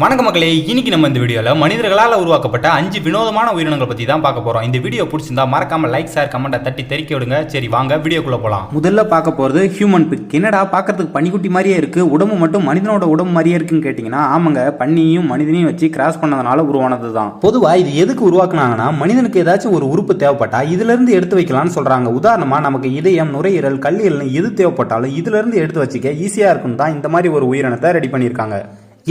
வணக்கம் மக்களே, இன்னைக்கு நம்ம இந்த வீடியோவில் மனிதர்களால் உருவாக்கப்பட்ட 5 வினோதமான உயிரினங்களை பற்றி தான் பார்க்க போகிறோம். இந்த வீடியோ பிடிச்சிருந்தா மறக்காம லைக், ஷேர், கமெண்ட்டை தட்டி தெரிக்க விடுங்க. சரி வாங்க வீடியோக்குள்ளே போகலாம். முதல்ல பார்க்க போகிறது ஹியூமன் பிக். என்னடா பார்க்கறதுக்கு பன்னிக்குட்டி மாதிரியே இருக்கு, உடம்பு மட்டும் மனிதனோட உடம்பு மாதிரியே இருக்குன்னு கேட்டிங்கன்னா, ஆமாங்க, பன்னியும் மனிதனையும் வச்சு கிராஸ் பண்ணதுனால உருவானது தான். பொதுவாக இது எதுக்கு உருவாக்குனாங்கன்னா, மனிதனுக்கு ஏதாச்சும் ஒரு உறுப்பு தேவைப்பட்டா இதுல இருந்து எடுத்து வைக்கலாம்னு சொல்றாங்க. உதாரணமா நமக்கு இதயம், நுரையீரல், கல்லீரல் எது தேவைப்பட்டாலும் இதுல இருந்து எடுத்து வச்சுக்க ஈஸியா இருக்கும் தான் இந்த மாதிரி ஒரு உயிரினத்தை ரெடி பண்ணியிருக்காங்க.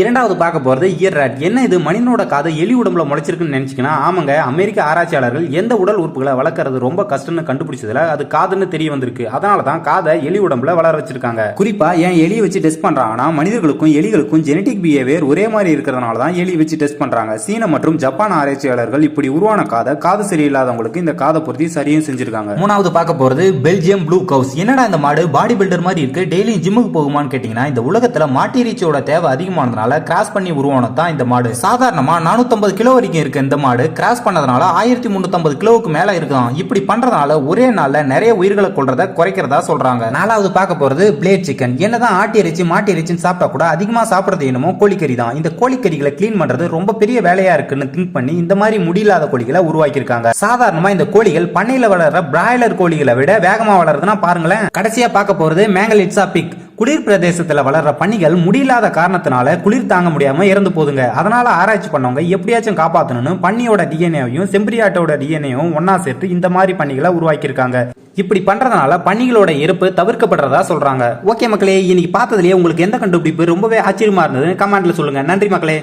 இரண்டாவது பார்க்க போகிறது இயர் ராட். என்ன இது மனிதனோட காது எலி உடம்புல முளைச்சிருக்குன்னு நினைச்சிங்கன்னா, ஆமாங்க, அமெரிக்க ஆராய்ச்சியாளர்கள் எந்த உடல் உறுப்புகளை வளர்க்கறது ரொம்ப கஷ்டம்னு கண்டுபிடிச்சதுல அது காதுன்னு தெரிய வந்திருக்கு. அதனால தான் காதை எலி உடம்புல வளர வச்சிருக்காங்க. குறிப்பா ஏன் எலியை வச்சு டெஸ்ட் பண்றாங்கன்னா, மனிதர்களுக்கும் எலிகளுக்கும் ஜெனடிக் பிஹேவியர் ஒரே மாதிரி இருக்கிறதுனால தான் எலி வச்சு டெஸ்ட் பண்றாங்க. சீன மற்றும் ஜப்பான் ஆராய்ச்சியாளர்கள் இப்படி உருவான காது சரியில்லாதவங்களுக்கு இந்த காதை பொருத்தி சரியும் செஞ்சிருக்காங்க. மூணாவது பார்க்க போறது பெல்ஜியம் ப்ளூ கவுஸ். என்னடா இந்த மாடு பாடி பில்டர் மாதிரி இருக்கு, டெய்லியும் ஜிம்முக்கு போகுமான்னு கேட்டீங்கன்னா, இந்த உலகத்துல மாட்டு இறைச்சியோட தேவை அதிகமானதுனால கிராஸ் பண்ணி உருவானதான் இந்த மாடு. சாதாரணமா 450 கிலோ வரைக்கும் இருக்கு இந்த மாடு. கிராஸ் பண்ணதுனால 1350 கிலோவுக்கு மேல இருக்கும். இப்படி பண்றதுனால ஒரே நாள்ல நிறைய உயிர்களை கொல்றத குறைக்கிறதா சொல்றாங்க. நாலாவது பார்க்க போறது பிளேட் சிக்கன். என்னதான் ஆட்டு இறைச்சி மாட்டு இறைச்சின்னு சாப்பிட்டா கூட அதிகமா சாப்பிடுறது என்னமோ கோழிக்கறி தான். இந்த கோழிக்கறிகளை கிளீன் பண்றது ரொம்ப பெரிய வேலையா இருக்குன்னு திங்க் பண்ணி இந்த மாதிரி முடியில்லாத கோழிகளை உருவாக்கி இருக்காங்க. சாதாரணமா இந்த கோழிகள் பண்ணையில வளர்ற பிராய்லர் கோழிகளை விட வேகமா வளருதுன்னா பாருங்களேன். கடைசியா பார்க்க போறது மேங்கலிட்ஸா பிக். குளிர் பிரதேசத்துல வளர்ற பன்னிகள் முடியில்லாத காரணத்தினால குளிர் தாங்க முடியாம இறந்து போதுங்க. அதனால ஆராய்ச்சி பண்ணவங்க எப்படியாச்சும் காப்பாத்தணும்னு பன்னியோட டிஎன்ஏவையும் செம்பரியாட்டோட டிஎன்ஏவும் ஒன்னா சேர்த்து இந்த மாதிரி பன்னிகளை உருவாக்கி இருக்காங்க. இப்படி பண்றதுனால பன்னிகளோட இறப்பு தவிர்க்கப்படுறதா சொல்றாங்க. ஓகே மக்களே, இன்னைக்கு பார்த்ததுலயே உங்களுக்கு எந்த கண்டுபிடிப்பு ரொம்பவே ஆச்சரியமா இருந்ததுன்னு கமெண்ட்ல சொல்லுங்க. நன்றி மக்களே.